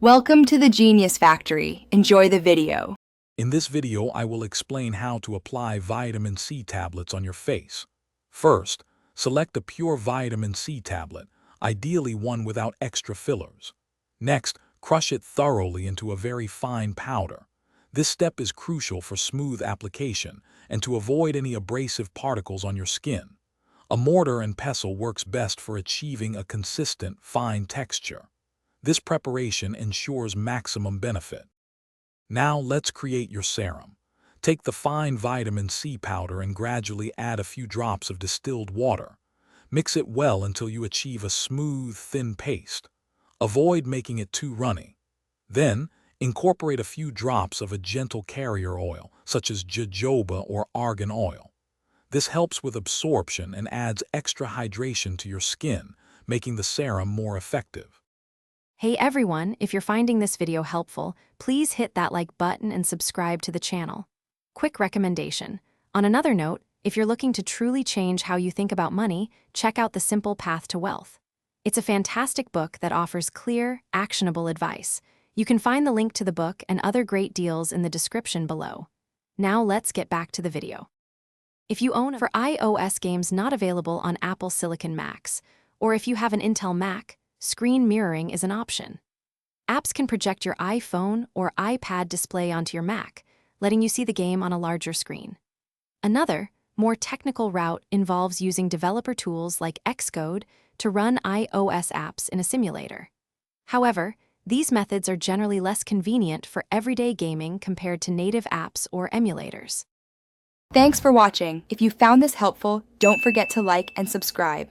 Welcome to the Genius Factory. Enjoy the video. In this video, I will explain how to apply vitamin C tablets on your face. First, select a pure vitamin C tablet, ideally one without extra fillers. Next, crush it thoroughly into a very fine powder. This step is crucial for smooth application and to avoid any abrasive particles on your skin. A mortar and pestle works best for achieving a consistent, fine texture. This preparation ensures maximum benefit. Now let's create your serum. Take the fine vitamin C powder and gradually add a few drops of distilled water. Mix it well until you achieve a smooth, thin paste. Avoid making it too runny. Then, incorporate a few drops of a gentle carrier oil, such as jojoba or argan oil. This helps with absorption and adds extra hydration to your skin, making the serum more effective. Hey everyone, if you're finding this video helpful, please hit that like button and subscribe to the channel. Quick recommendation. On another note, if you're looking to truly change how you think about money, check out The Simple Path to Wealth. It's a fantastic book that offers clear, actionable advice. You can find the link to the book and other great deals in the description below. Now let's get back to the video. If you own for iOS games not available on Apple Silicon Macs, or if you have an Intel Mac, screen mirroring is an option. Apps can project your iPhone or iPad display onto your Mac, letting you see the game on a larger screen. Another, more technical route involves using developer tools like Xcode to run iOS apps in a simulator. However, these methods are generally less convenient for everyday gaming compared to native apps or emulators. Thanks for watching. If you found this helpful, don't forget to like and subscribe.